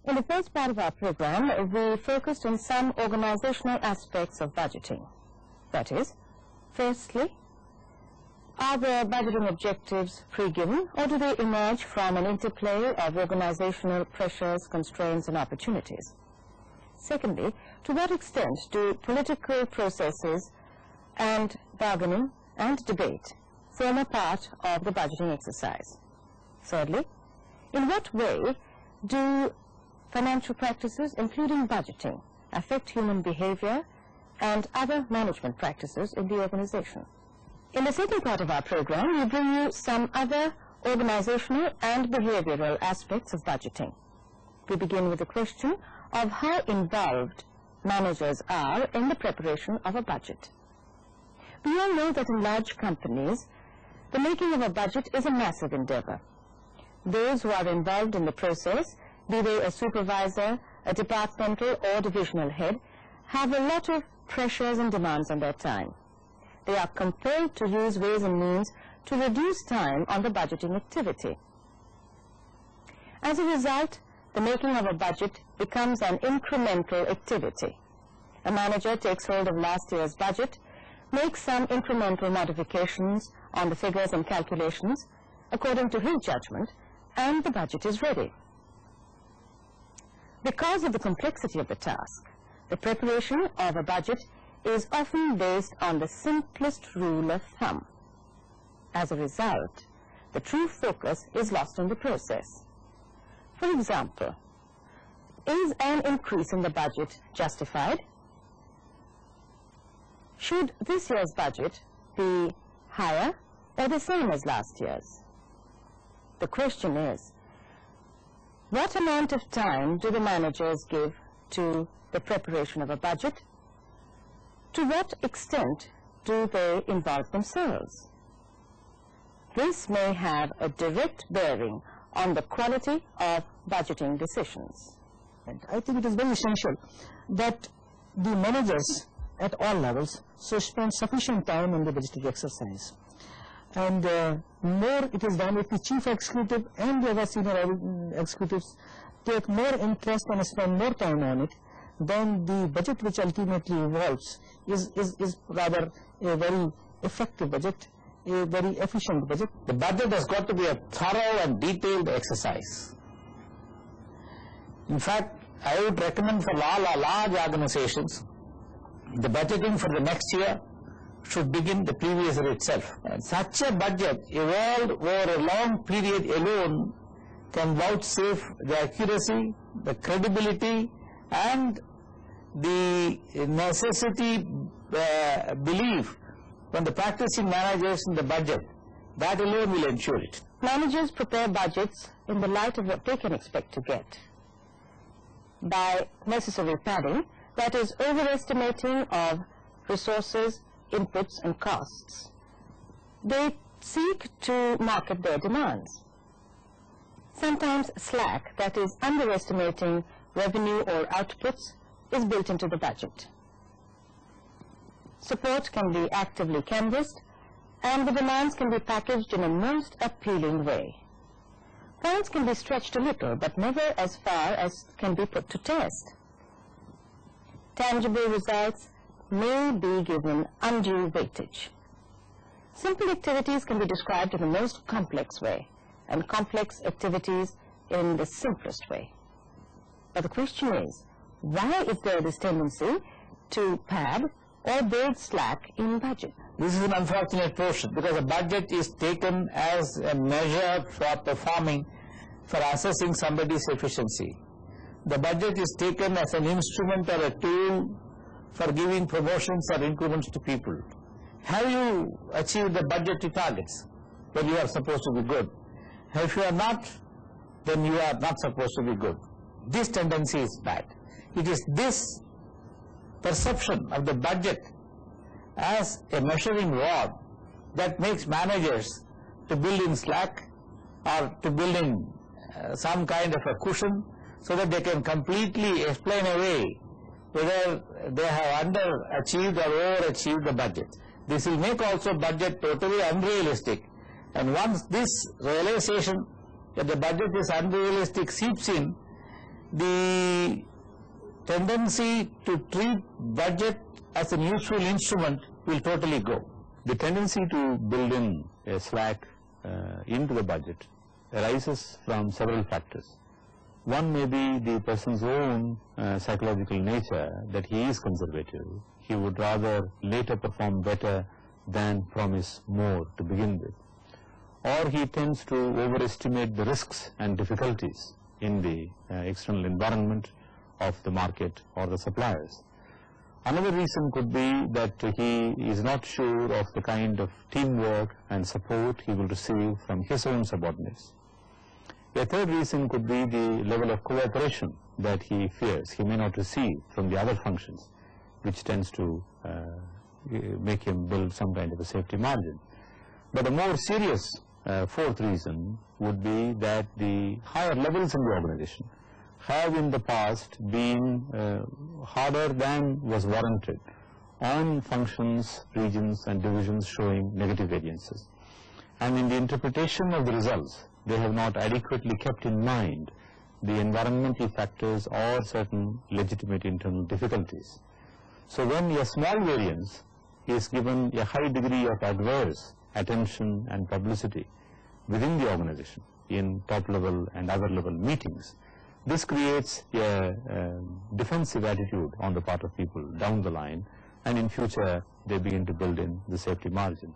In the first part of our program, we focused on some organizational aspects of budgeting. That is, firstly, are the budgeting objectives pre-given, or do they emerge from an interplay of organizational pressures, constraints, and opportunities? Secondly, to what extent do political processes and bargaining and debate form a part of the budgeting exercise? Thirdly, in what way do financial practices, including budgeting, affect human behavior and other management practices in the organization? In the second part of our program, we bring you some other organizational and behavioral aspects of budgeting. We begin with the question of how involved managers are in the preparation of a budget. We all know that in large companies, the making of a budget is a massive endeavor. Those who are involved in the process, be they a supervisor, a departmental or divisional head, have a lot of pressures and demands on their time. They are compelled to use ways and means to reduce time on the budgeting activity. As a result, the making of a budget becomes an incremental activity. A manager takes hold of last year's budget, makes some incremental modifications on the figures and calculations according to his judgment, and the budget is ready. Because of the complexity of the task, the preparation of a budget is often based on the simplest rule of thumb. As a result, the true focus is lost in the process. For example, is an increase in the budget justified? Should this year's budget be higher or the same as last year's? The question is, what amount of time do the managers give to the preparation of a budget? To what extent do they involve themselves? This may have a direct bearing on the quality of budgeting decisions. And I think it is very essential that the managers at all levels should spend sufficient time in the budgeting exercise. And more it is done if the chief executive and the other senior executives take more interest and spend more time on it, then the budget which ultimately evolves is rather a very effective budget, a very efficient budget. The budget has got to be a thorough and detailed exercise. In fact, I would recommend for all our large organizations, the budgeting for the next year should begin the previous year itself. And such a budget evolved over a long period alone can vouchsafe the accuracy, the credibility, and the necessity belief from the practicing managers in the budget. That alone will ensure it. Managers prepare budgets in the light of what they can expect to get. By necessary padding, that is overestimating of resources, inputs and costs, they seek to market their demands. Sometimes slack, that is underestimating revenue or outputs, is built into the budget. Support can be actively canvassed, and the demands can be packaged in a most appealing way. Points can be stretched a little, but never as far as can be put to test. Tangible results may be given undue weightage. Simple activities can be described in the most complex way, and complex activities in the simplest way. But the question is, why is there this tendency to pad or they'd slack in budget? This is an unfortunate portion, because a budget is taken as a measure for performing, for assessing somebody's efficiency. The budget is taken as an instrument or a tool for giving promotions or increments to people. Have you achieved the budgetary targets? Then you are supposed to be good. If you are not, then you are not supposed to be good. This tendency is bad. It is this perception of the budget as a measuring rod that makes managers to build in slack or to build in some kind of a cushion, so that they can completely explain away whether they have underachieved or overachieved the budget. This will make also budget totally unrealistic, and once this realization that the budget is unrealistic seeps in, the tendency to treat budget as an useful instrument will totally go. The tendency to build in a slack into the budget arises from several factors. One may be the person's own psychological nature, that he is conservative. He would rather later perform better than promise more to begin with. Or he tends to overestimate the risks and difficulties in the external environment of the market or the suppliers. Another reason could be that he is not sure of the kind of teamwork and support he will receive from his own subordinates. A third reason could be the level of cooperation that he fears he may not receive from the other functions, which tends to make him build some kind of a safety margin. But a more serious fourth reason would be that the higher levels in the organization have in the past been harder than was warranted on functions, regions and divisions showing negative variances. And in the interpretation of the results, they have not adequately kept in mind the environmental factors or certain legitimate internal difficulties. So when a small variance is given a high degree of adverse attention and publicity within the organization in top level and other level meetings, this creates a defensive attitude on the part of people down the line, and in future they begin to build in the safety margin.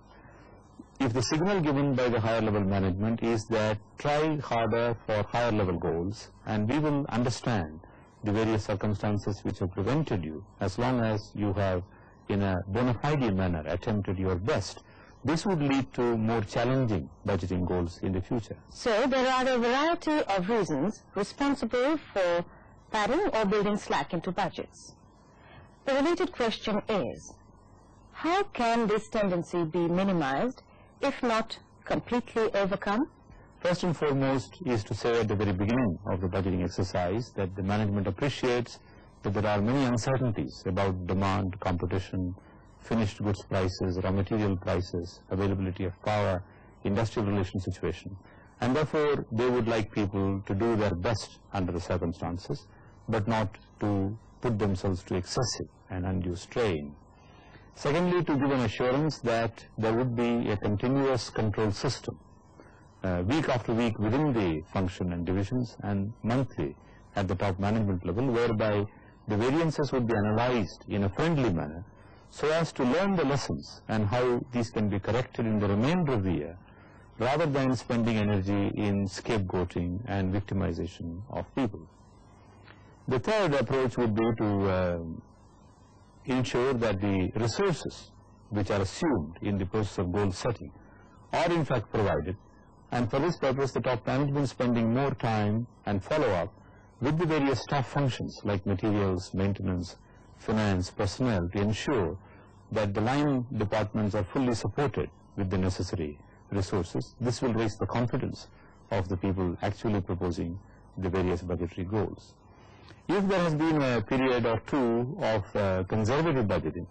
If the signal given by the higher level management is that try harder for higher level goals, and we will understand the various circumstances which have prevented you, as long as you have in a bona fide manner attempted your best, this would lead to more challenging budgeting goals in the future. So there are a variety of reasons responsible for padding or building slack into budgets. The related question is, how can this tendency be minimized, if not completely overcome? First and foremost is to say at the very beginning of the budgeting exercise that the management appreciates that there are many uncertainties about demand, competition, finished goods prices, raw material prices, availability of power, industrial relation situation, and therefore they would like people to do their best under the circumstances, but not to put themselves to excessive and undue strain. Secondly, to give an assurance that there would be a continuous control system week after week within the function and divisions, and monthly at the top management level, whereby the variances would be analyzed in a friendly manner so as to learn the lessons and how these can be corrected in the remainder of the year, rather than spending energy in scapegoating and victimization of people. The third approach would be to ensure that the resources which are assumed in the process of goal setting are in fact provided, and for this purpose the top management spending more time and follow-up with the various staff functions like materials, maintenance, finance, personnel, to ensure that the line departments are fully supported with the necessary resources. This will raise the confidence of the people actually proposing the various budgetary goals. If there has been a period or two of conservative budgeting,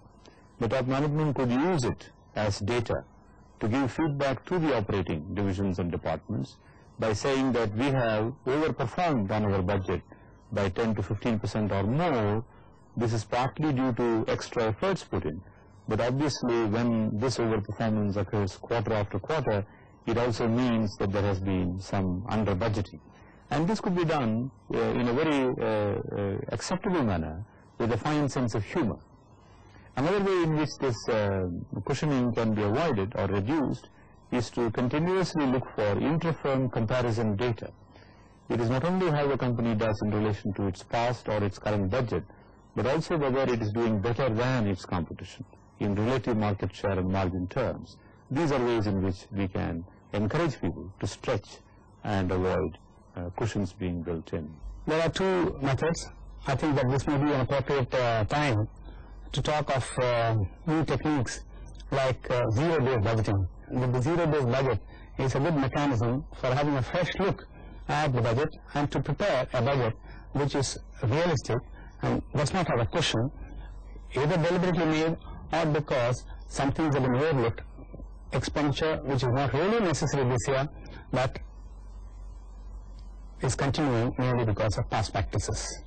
the top management could use it as data to give feedback to the operating divisions and departments by saying that we have overperformed on our budget by 10 to 15% or more. This is partly due to extra efforts put in, but obviously when this overperformance occurs quarter after quarter, it also means that there has been some under budgeting. And this could be done in a very acceptable manner with a fine sense of humor. Another way in which this cushioning can be avoided or reduced is to continuously look for intra-firm comparison data. It is not only how the company does in relation to its past or its current budget, but also whether it is doing better than its competition in relative market share and margin terms. These are ways in which we can encourage people to stretch and avoid cushions being built in. There are two methods. I think that this may be an appropriate time to talk of new techniques like zero-based budgeting. The zero-based budget is a good mechanism for having a fresh look at the budget and to prepare a budget which is realistic and does not have a cushion, either deliberately made or because some things have been overlooked, expenditure which is not really necessary this year but is continuing mainly because of past practices.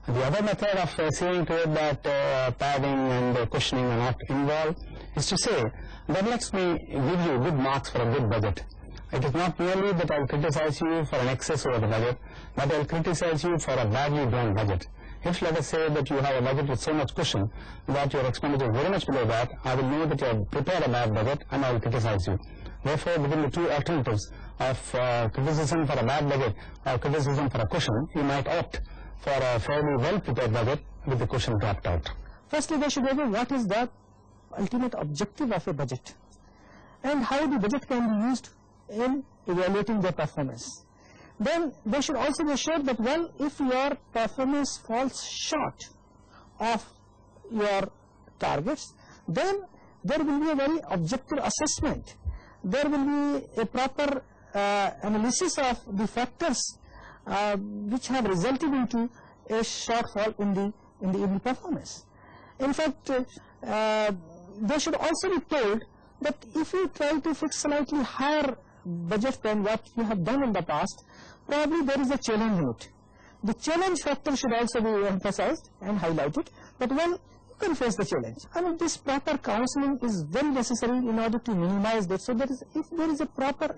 The other method of seeing to it that padding and cushioning are not involved is to say that let me give you good marks for a good budget. It is not merely that I will criticize you for an excess over the budget, but I will criticize you for a badly done budget. If let us say that you have a budget with so much cushion that your expenditure is very much below that, I will know that you have prepared a bad budget and I will criticize you. Therefore, between the two alternatives of criticism for a bad budget or criticism for a cushion, you might opt for a fairly well prepared budget with the cushion dropped out. Firstly, they should know what is the ultimate objective of a budget and how the budget can be used in evaluating their performance. Then they should also be sure that, well, if your performance falls short of your targets, then there will be a very objective assessment. There will be a proper analysis of the factors which have resulted into a shortfall in the performance. In fact, they should also be told that if you try to fix slightly higher budget than what you have done in the past, probably there is a challenge in it. The challenge factor should also be emphasized and highlighted, that well, you can face the challenge. I mean, this proper counseling is very necessary in order to minimize that. So if there is a proper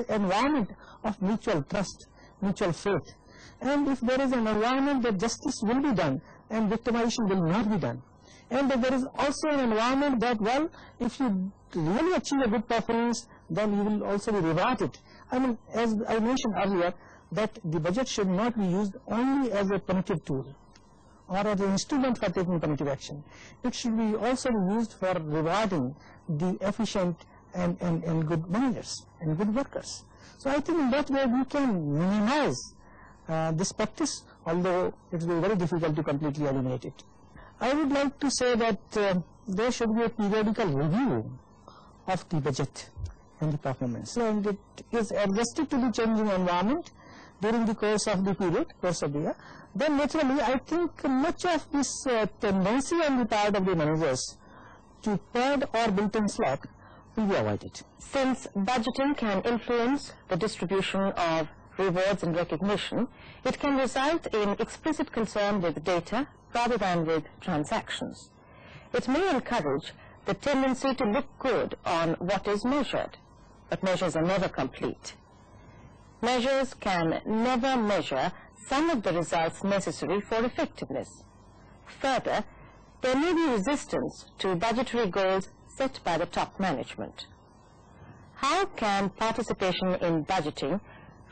environment of mutual trust, mutual faith, and if there is an environment that justice will be done and victimization will not be done, and that there is also an environment that, well, if you really achieve a good performance, then you will also be rewarded. I mean, as I mentioned earlier, that the budget should not be used only as a punitive tool or as an instrument for taking punitive action. It should be also be used for rewarding the efficient and good managers and good workers. So I think in that way we can minimize this practice, although it will be very difficult to completely eliminate it. I would like to say that there should be a periodical review of the budget and the performance, and it is adjusted to the changing environment during the course of the period, course of the year. Then naturally, I think much of this tendency on the part of the managers to pad or built-in slack will be avoided. Since budgeting can influence the distribution of rewards and recognition, it can result in explicit concern with data rather than with transactions. It may encourage the tendency to look good on what is measured, but measures are never complete. Measures can never measure some of the results necessary for effectiveness. Further, there may be resistance to budgetary goals set by the top management. How can participation in budgeting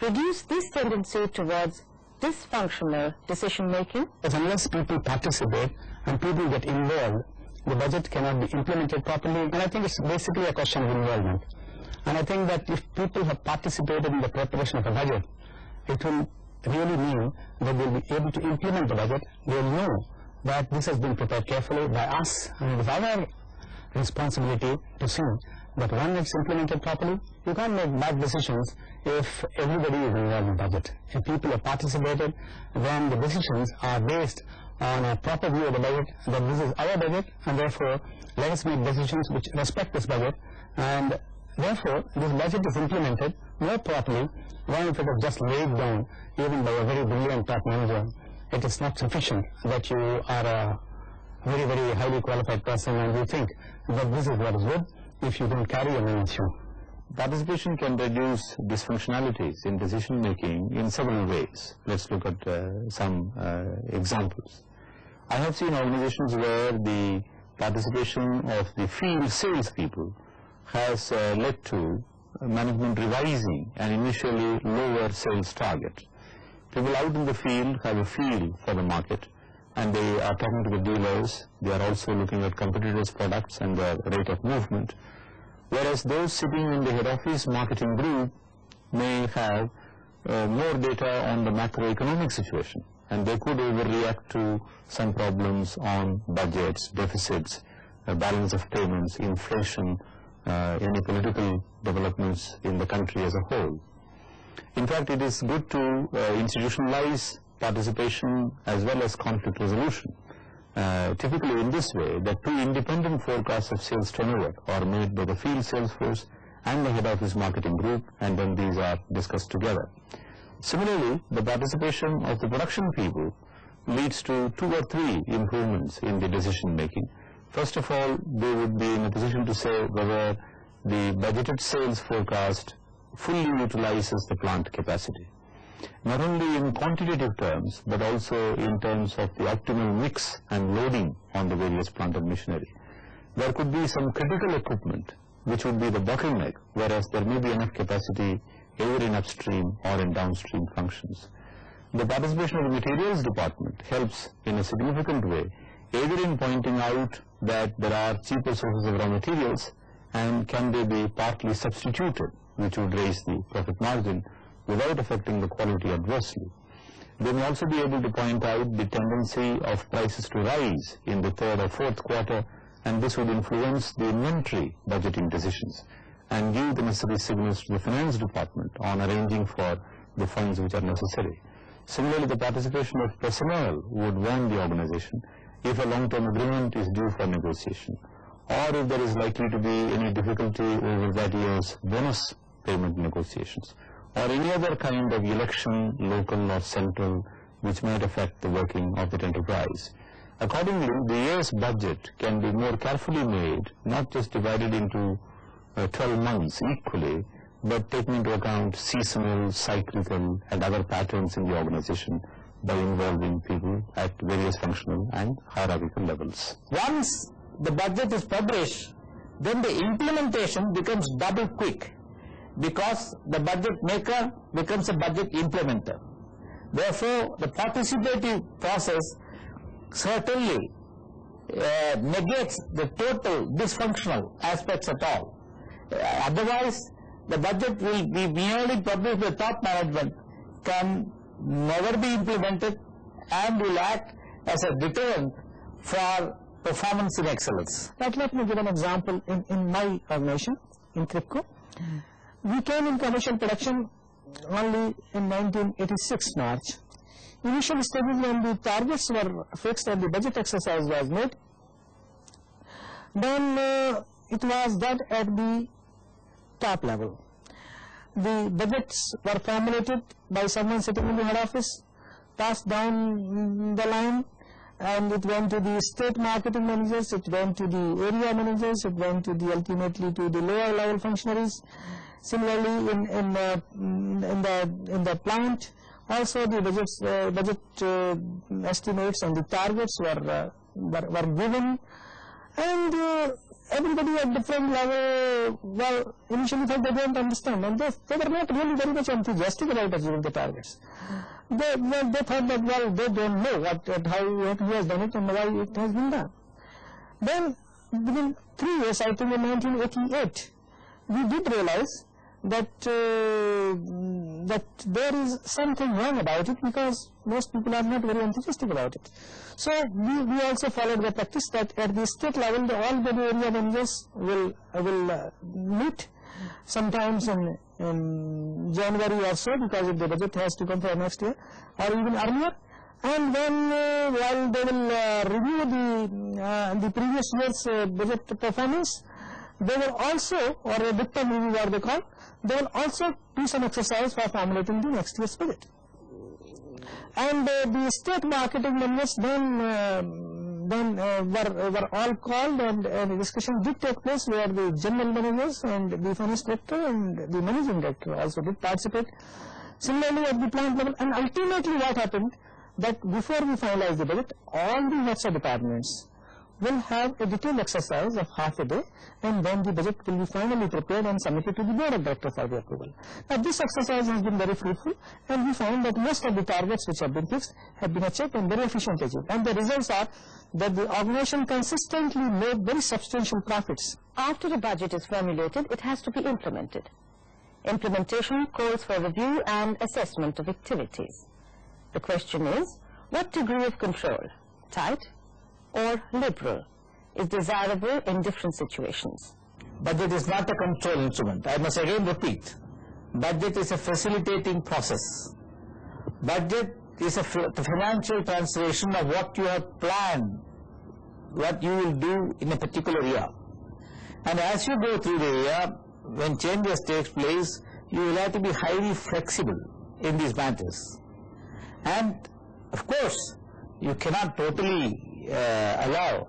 reduce this tendency towards dysfunctional decision-making? Unless people participate and people get involved, the budget cannot be implemented properly, and I think it's basically a question of involvement. And I think that if people have participated in the preparation of a budget, it will really mean that they'll be able to implement the budget. They'll know that this has been prepared carefully by us, and it is our responsibility to see that when it's implemented properly. You can't make bad decisions if everybody is involved in the budget. If people have participated, then the decisions are based on a proper view of the budget, that this is our budget, and therefore let us make decisions which respect this budget, and therefore this budget is implemented more properly than if it is just laid down even by a very brilliant top manager. It is not sufficient that you are a very, very highly qualified person and you think that this is what is good if you don't carry a main issue. Participation can reduce dysfunctionalities in decision making in several ways. Let's look at some examples. I have seen organizations where the participation of the field salespeople has led to management revising an initially lower sales target. People out in the field have a feel for the market, and they are talking to the dealers. They are also looking at competitors' products and their rate of movement, whereas those sitting in the head office marketing group may have more data on the macroeconomic situation, and they could overreact to some problems on budgets, deficits, balance of payments, inflation, any political developments in the country as a whole. In fact, it is good to institutionalize participation as well as conflict resolution. Typically in this way, the two independent forecasts of sales turnover are made by the field sales force and the head office marketing group, and then these are discussed together. Similarly, the participation of the production people leads to 2 or 3 improvements in the decision making. First of all, they would be in a position to say whether the budgeted sales forecast fully utilizes the plant capacity, not only in quantitative terms but also in terms of the optimal mix and loading on the various plant and machinery. There could be some critical equipment which would be the bottleneck, whereas there may be enough capacity either in upstream or in downstream functions. The participation of the materials department helps in a significant way, either in pointing out that there are cheaper sources of raw materials and can they be partly substituted, which would raise the profit margin without affecting the quality adversely. They may also be able to point out the tendency of prices to rise in the 3rd or 4th quarter, and this would influence the inventory budgeting decisions and give the necessary signals to the finance department on arranging for the funds which are necessary. Similarly, the participation of personnel would warn the organization if a long-term agreement is due for negotiation, or if there is likely to be any difficulty over that year's bonus payment negotiations, or any other kind of election, local or central, which might affect the working of the enterprise. Accordingly, the year's budget can be more carefully made, not just divided into 12 months equally, but taking into account seasonal, cyclical and other patterns in the organization by involving people at various functional and hierarchical levels. Once the budget is published, then the implementation becomes double quick, because the budget maker becomes a budget implementer. Therefore, the participative process certainly negates the total dysfunctional aspects at all. Otherwise, the budget will be merely published by top management, can never be implemented, and will act as a deterrent for performance in excellence. But let me give an example. In my organization, in CRIPCO, we came in commercial production only in 1986 March. Initial stages when the targets were fixed and the budget exercise was made, then it was done at the top level. The budgets were formulated by someone sitting in the head office, passed down the line, and it went to the state marketing managers, it went to the area managers, it went to the ultimately to the lower level functionaries. Similarly, in the plant, also the budget estimates and the targets were given, and everybody at different level, well, initially thought they don't understand, and they were not really very much enthusiastic about achieving the targets. They thought that, well, they don't know how he has done it and why it has been done. Then, within 3 years, I think in 1988, we did realize that that there is something wrong about it, because most people are not very enthusiastic about it. So we also followed the practice that at the state level, all the area managers will meet sometimes in January or so, because if the budget has to come for next year, or even earlier. And then while they will review the previous year's budget performance, they will also, or a midterm review what they call, they will also do some exercise for formulating the next year's budget. And the state marketing managers then were all called, and a discussion did take place where the general managers and the finance director and the managing director also did participate. Similarly at the plant level, and ultimately what happened, that before we finalized the budget, all the heads of departments will have a detailed exercise of half a day, and then the budget will be finally prepared and submitted to the board of directors for the approval. Now this exercise has been very fruitful, and we found that most of the targets which have been fixed have been achieved and very efficiently achieved, and the results are that the organization consistently made very substantial profits. After a budget is formulated, it has to be implemented. Implementation calls for review and assessment of activities. The question is, what degree of control, tight or liberal, is desirable in different situations? Budget is not a control instrument. I must again repeat, budget is a facilitating process. Budget is the financial translation of what you have planned, what you will do in a particular year. And as you go through the year, when changes take place, you will have to be highly flexible in these matters. And of course, you cannot totally allow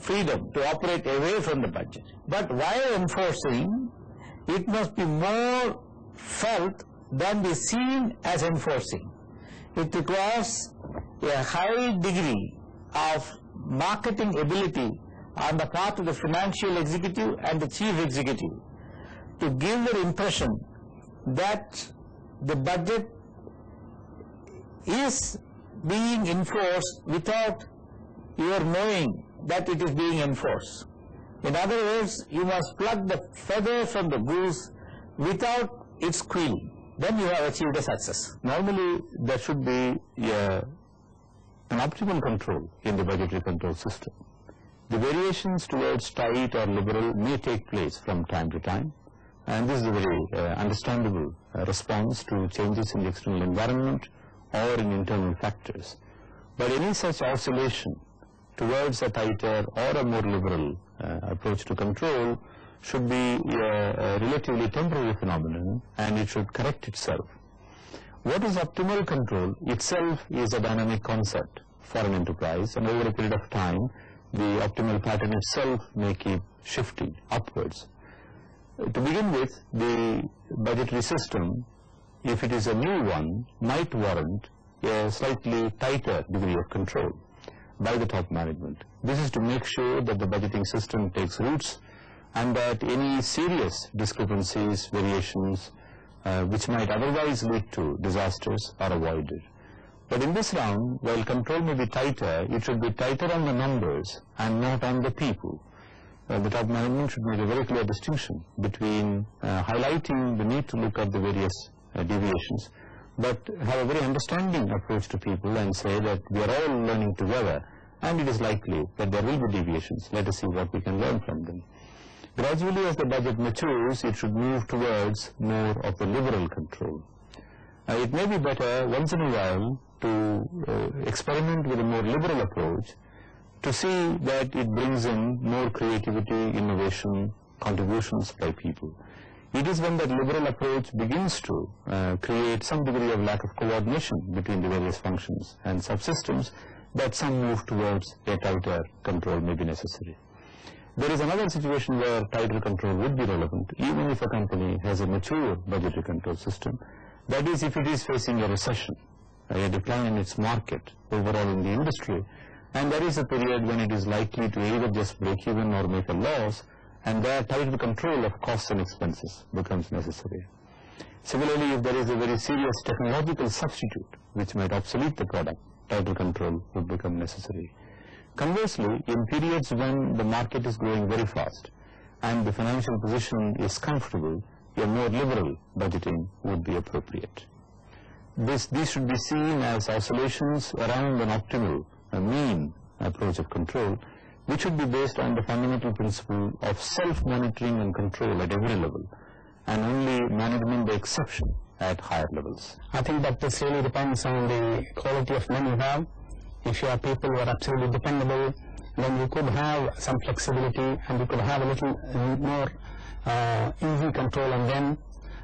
freedom to operate away from the budget. But while enforcing, it must be more felt than be seen as enforcing. It requires a high degree of marketing ability on the part of the financial executive and the chief executive to give the impression that the budget is being enforced without your knowing that it is being enforced. In other words, you must pluck the feather from the goose without its queen. Then you have achieved a success. Normally, there should be an optimal control in the budgetary control system. The variations towards tight or liberal may take place from time to time, and this is a very understandable response to changes in the external environment or in internal factors. But any such oscillation towards a tighter or a more liberal approach to control should be a relatively temporary phenomenon, and it should correct itself. What is optimal control itself is a dynamic concept for an enterprise, and over a period of time, the optimal pattern itself may keep shifting upwards. To begin with, the budgetary system, if it is a new one, might warrant a slightly tighter degree of control by the top management. This is to make sure that the budgeting system takes roots and that any serious discrepancies, variations, which might otherwise lead to disasters are avoided. But in this round, while control may be tighter, it should be tighter on the numbers and not on the people. The top management should make a very clear distinction between highlighting the need to look at the various deviations, but have a very understanding approach to people and say that we are all learning together, and it is likely that there will be deviations. Let us see what we can learn from them. Gradually, as the budget matures, it should move towards more of the liberal control. It may be better once in a while to experiment with a more liberal approach to see that it brings in more creativity, innovation, contributions by people. It is when that liberal approach begins to create some degree of lack of coordination between the various functions and subsystems that some move towards a tighter control may be necessary. There is another situation where tighter control would be relevant, even if a company has a mature budgetary control system. That is, if it is facing a recession, a decline in its market overall in the industry, and there is a period when it is likely to either just break even or make a loss, and there tighter control of costs and expenses becomes necessary. Similarly, if there is a very serious technological substitute which might obsolete the product, tighter control would become necessary. Conversely, in periods when the market is growing very fast and the financial position is comfortable, a more liberal budgeting would be appropriate. These should be seen as oscillations around an optimal, mean approach of control, which should be based on the fundamental principle of self-monitoring and control at every level, and only management by exception at higher levels. I think that this really depends on the quality of men you have. If you have people who are absolutely dependable, then you could have some flexibility and you could have a little more easy control on them.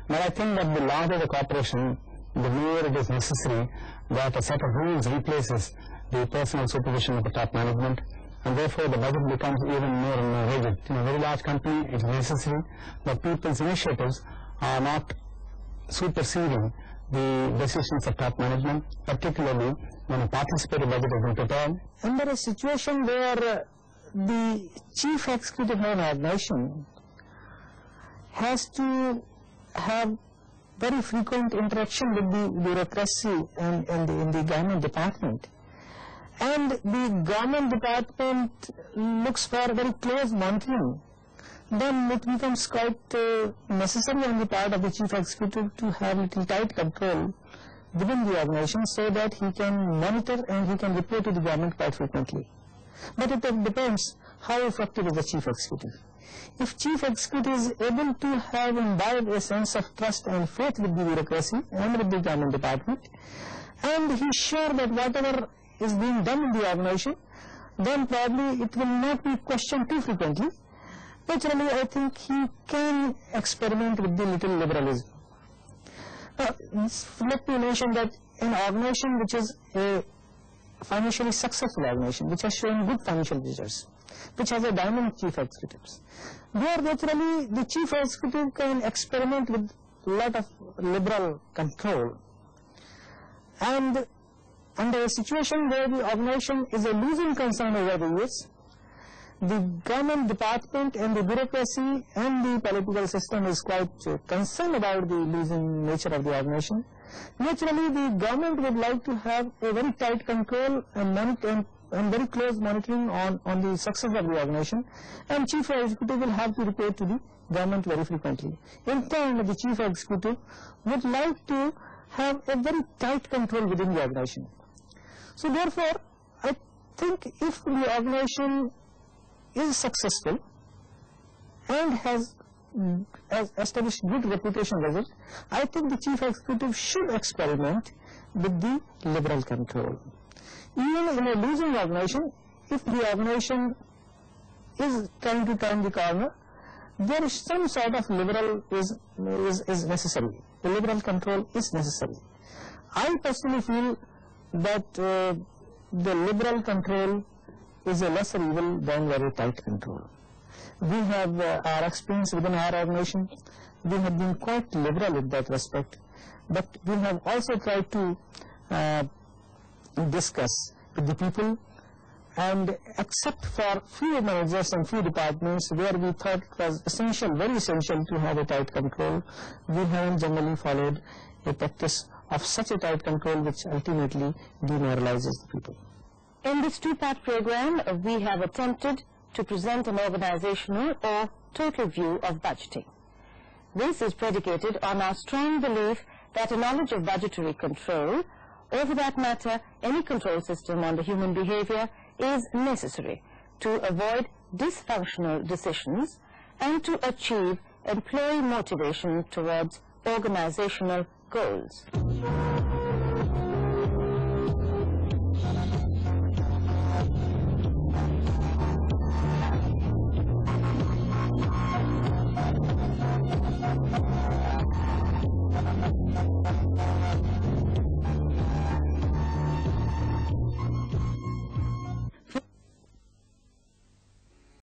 But I think that the larger the corporation, the more it is necessary that a set of rules replaces the personal supervision of the top management, and therefore the budget becomes even more and more rigid. In a very large company, it is necessary that people's initiatives are not superseding the decisions of top management, particularly when a participatory budget has been prepared. Under a situation where the chief executive of an organization has to have very frequent interaction with the bureaucracy and in the government department. And the government department looks for very close monitoring, then it becomes quite necessary on the part of the chief executive to have little tight control within the organization so that he can monitor and he can report to the government quite frequently. But it depends how effective is the chief executive. If chief executive is able to have imbibed a sense of trust and faith with the bureaucracy and with the government department, and he is sure that whatever is being done in the organization, then probably it will not be questioned too frequently. Naturally, I think he can experiment with the little liberalism. Let me mention that an organization which is a financially successful organization, which has shown good financial results, which has a dynamic chief executives, there naturally the chief executive can experiment with a lot of liberal control. And under a situation where the organization is a losing concern over the years, the government department and the bureaucracy and the political system is quite concerned about the losing nature of the organization. Naturally, the government would like to have a very tight control and very close monitoring on the success of the organization, and chief executive will have to report to the government very frequently. In turn, the chief executive would like to have a very tight control within the organization. So therefore, I think if the organization is successful and has established good reputation with it, I think the chief executive should experiment with the liberal control. Even in a losing organization, if the organization is trying to turn the corner, there is some sort of liberal is necessary. The liberal control is necessary. I personally feel that the liberal control is a lesser evil than very tight control. We have our experience within our organization. We have been quite liberal in that respect, but we have also tried to discuss with the people, and except for few managers and few departments where we thought it was essential, very essential to have a tight control, we haven't generally followed a practice of such a tight control which ultimately demoralizes the people. In this two-part program, we have attempted to present an organizational or total view of budgeting. This is predicated on our strong belief that a knowledge of budgetary control, or for that matter, any control system on the human behavior, is necessary to avoid dysfunctional decisions and to achieve employee motivation towards organizational goals.